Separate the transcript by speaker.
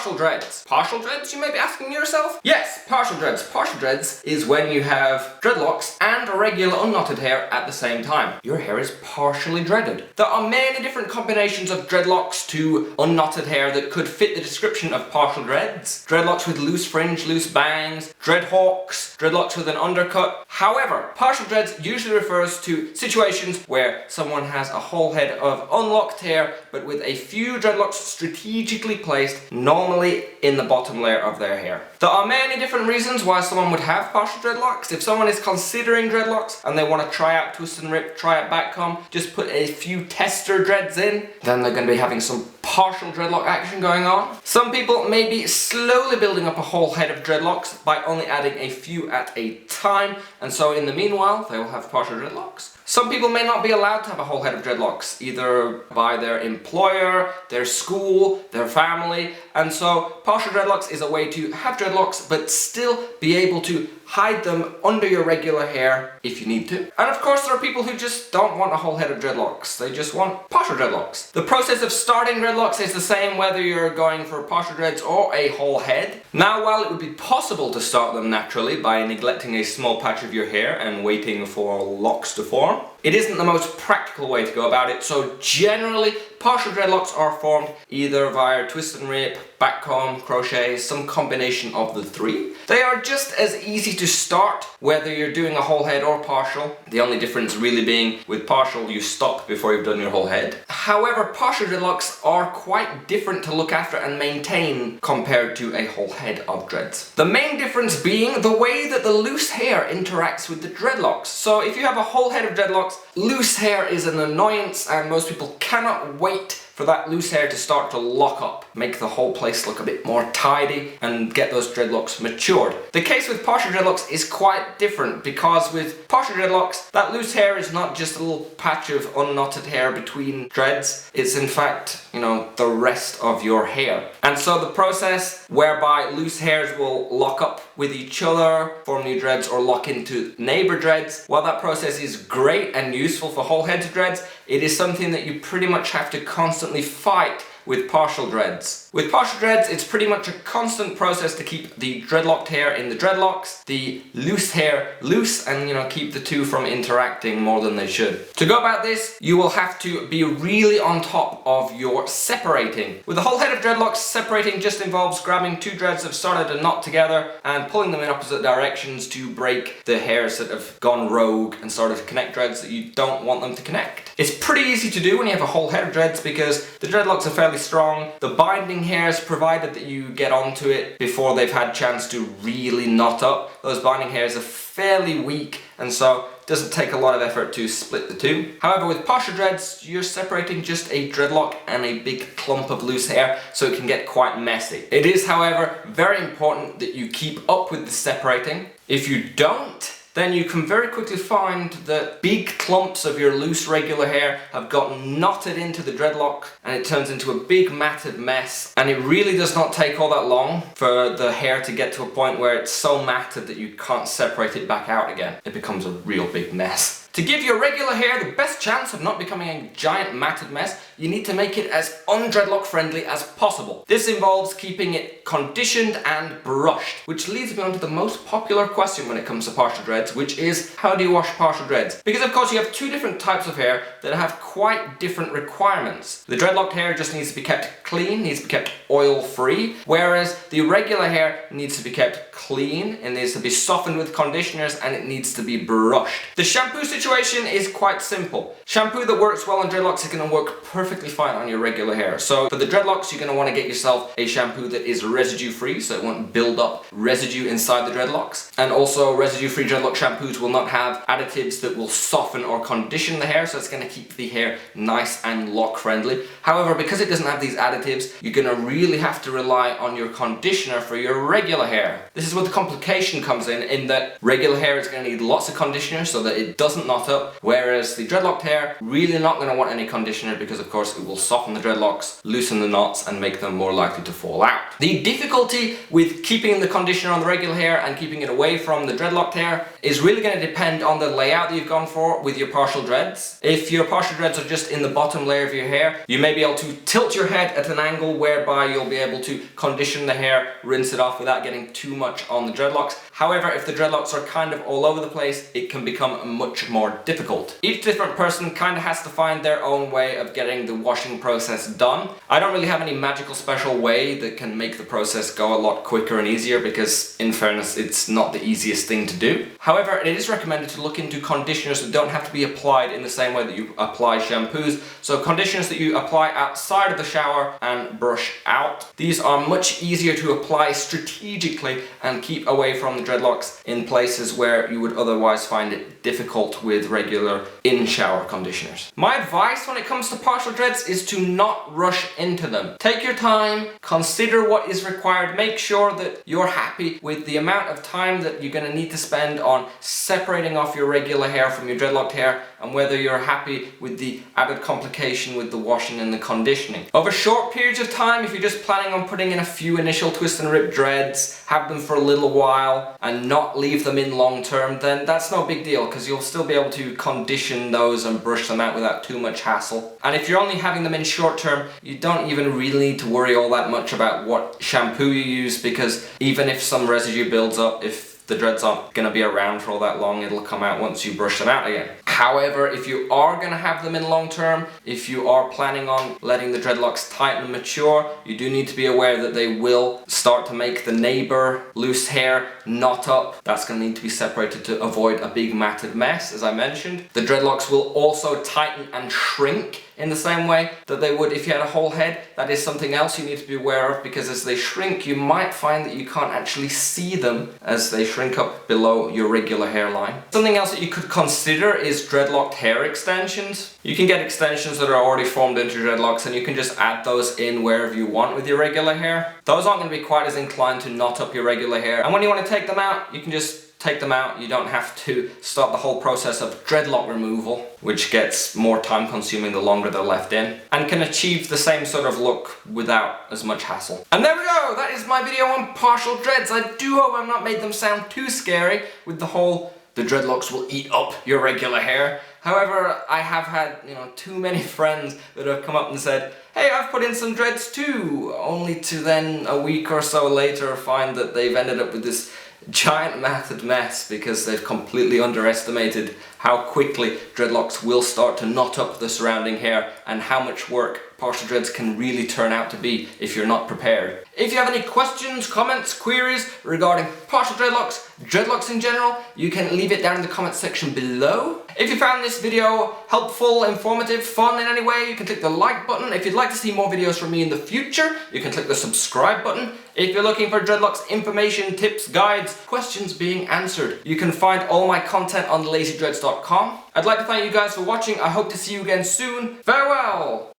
Speaker 1: partial dreads. Partial dreads, you may be asking yourself? Yes, partial dreads. Partial dreads is when you have dreadlocks and regular unknotted hair at the same time. Your hair is partially dreaded. There are many different combinations of dreadlocks to unknotted hair that could fit the description of partial dreads. Dreadlocks with loose fringe, loose bangs, dreadhawks, dreadlocks with an undercut. However, partial dreads usually refers to situations where someone has a whole head of unlocked hair but with a few dreadlocks strategically placed, normally in the bottom layer of their hair. There are many different reasons why someone would have partial dreadlocks. If someone is considering dreadlocks and they want to try out twist and rip, try out back comb, just put a few tester dreads in, then they're going to be having some partial dreadlock action going on. Some people may be slowly building up a whole head of dreadlocks by only adding a few at a time, and so in the meanwhile they will have partial dreadlocks. Some people may not be allowed to have a whole head of dreadlocks, either by their employer, their school, their family, and so partial dreadlocks is a way to have dreadlocks but still be able to hide them under your regular hair if you need to. And of course there are people who just don't want a whole head of dreadlocks, they just want partial dreadlocks. The process of starting dreadlocks is the same whether you're going for partial dreads or a whole head. Now, while it would be possible to start them naturally by neglecting a small patch of your hair and waiting for locks to form, it isn't the most practical way to go about it, so generally partial dreadlocks are formed either via twist and rip, back comb, crochet, some combination of the three. They are just as easy to start whether you're doing a whole head or partial, the only difference really being with partial you stop before you've done your whole head. However, partial dreadlocks are quite different to look after and maintain compared to a whole head of dreads. The main difference being the way that the loose hair interacts with the dreadlocks. So if you have a whole head of dreadlocks, loose hair is an annoyance and most people cannot wait for that loose hair to start to lock up, make the whole place look a bit more tidy and get those dreadlocks matured. The case with partial dreadlocks is quite different because with partial dreadlocks, that loose hair is not just a little patch of unknotted hair between dreads, it's in fact, the rest of your hair. And so the process whereby loose hairs will lock up with each other, form new dreads or lock into neighbor dreads, while that process is great and useful for whole heads of dreads, it is something that you pretty much have to constantly fight with partial dreads. With partial dreads, it's pretty much a constant process to keep the dreadlocked hair in the dreadlocks, the loose hair loose, and keep the two from interacting more than they should. To go about this, you will have to be really on top of your separating. With a whole head of dreadlocks, separating just involves grabbing two dreads that have started a knot together and pulling them in opposite directions to break the hairs that have gone rogue and started to connect dreads that you don't want them to connect. It's pretty easy to do when you have a whole head of dreads because the dreadlocks are fairly strong. The binding hairs, provided that you get onto it before they've had a chance to really knot up, those binding hairs are fairly weak and so it doesn't take a lot of effort to split the two. However, with partial dreads, you're separating just a dreadlock and a big clump of loose hair, so it can get quite messy. It is, however, very important that you keep up with the separating. If you don't, then you can very quickly find that big clumps of your loose regular hair have gotten knotted into the dreadlock and it turns into a big matted mess, and it really does not take all that long for the hair to get to a point where it's so matted that you can't separate it back out again. It becomes a real big mess. To give your regular hair the best chance of not becoming a giant matted mess, you need to make it as undreadlock friendly as possible. This involves keeping it conditioned and brushed, which leads me on to the most popular question when it comes to partial dreads, which is how do you wash partial dreads? Because of course you have two different types of hair that have quite different requirements. The dreadlocked hair just needs to be kept clean, needs to be kept oil free, whereas the regular hair needs to be kept clean, it needs to be softened with conditioners, and it needs to be brushed. The shampoo situation is quite simple. Shampoo that works well on dreadlocks is going to work perfectly fine on your regular hair. So for the dreadlocks, you're going to want to get yourself a shampoo that is residue free, so it won't build up residue inside the dreadlocks. And also residue free dreadlock shampoos will not have additives that will soften or condition the hair, so it's going to keep the hair nice and lock friendly. However, because it doesn't have these additives, you're going to really have to rely on your conditioner for your regular hair. This is where the complication comes in that regular hair is going to need lots of conditioner so that it doesn't knot up, whereas the dreadlocked hair really not going to want any conditioner because of course it will soften the dreadlocks, loosen the knots and make them more likely to fall out. The difficulty with keeping the conditioner on the regular hair and keeping it away from the dreadlocked hair is really going to depend on the layout that you've gone for with your partial dreads. If your partial dreads are just in the bottom layer of your hair, you may be able to tilt your head at an angle whereby you'll be able to condition the hair, rinse it off without getting too much on the dreadlocks. However, if the dreadlocks are kind of all over the place, it can become much more difficult. Each different person kind of has to find their own way of getting the washing process done. I don't really have any magical special way that can make the process go a lot quicker and easier because, in fairness, it's not the easiest thing to do. However, it is recommended to look into conditioners that don't have to be applied in the same way that you apply shampoos. So conditioners that you apply outside of the shower and brush out. These are much easier to apply strategically and keep away from the dreadlocks in places where you would otherwise find it difficult with regular in-shower conditioners. My advice when it comes to partial dreads is to not rush into them. Take your time, consider what is required, make sure that you're happy with the amount of time that you're going to need to spend on separating off your regular hair from your dreadlocked hair, and whether you're happy with the added complication with the washing and the conditioning. Over short periods of time, if you're just planning on putting in a few initial twist and rip dreads, have them for a little while and not leave them in long term, then that's no big deal because you'll still be able to condition those and brush them out without too much hassle. And if you're only having them in short term, you don't even really need to worry all that much about what shampoo you use, because even if some residue builds up, if the dreads aren't going to be around for all that long, it'll come out once you brush them out again. However, if you are going to have them in long term, if you are planning on letting the dreadlocks tighten and mature, you do need to be aware that they will start to make the neighbor loose hair knot up. That's going to need to be separated to avoid a big matted mess, as I mentioned. The dreadlocks will also tighten and shrink in the same way that they would if you had a whole head. That is something else you need to be aware of, because as they shrink, you might find that you can't actually see them as they shrink up below your regular hairline. Something else that you could consider is dreadlocked hair extensions. You can get extensions that are already formed into dreadlocks and you can just add those in wherever you want with your regular hair. Those aren't going to be quite as inclined to knot up your regular hair, and when you want to take them out, you can just take them out. You don't have to start the whole process of dreadlock removal, which gets more time consuming the longer they're left in, and can achieve the same sort of look without as much hassle. And there we go, that is my video on partial dreads. I do hope I've not made them sound too scary with the whole the dreadlocks will eat up your regular hair. However, I have had, too many friends that have come up and said, hey, I've put in some dreads too, only to then a week or so later find that they've ended up with this giant matted mess because they've completely underestimated how quickly dreadlocks will start to knot up the surrounding hair and how much work partial dreads can really turn out to be if you're not prepared. If you have any questions, comments, queries regarding partial dreadlocks, dreadlocks in general, you can leave it down in the comment section below. If you found this video helpful, informative, fun in any way, you can click the like button. If you'd like to see more videos from me in the future, you can click the subscribe button. If you're looking for dreadlocks information, tips, guides, questions being answered, you can find all my content on lazydreads.com. I'd like to thank you guys for watching. I hope to see you again soon. Farewell!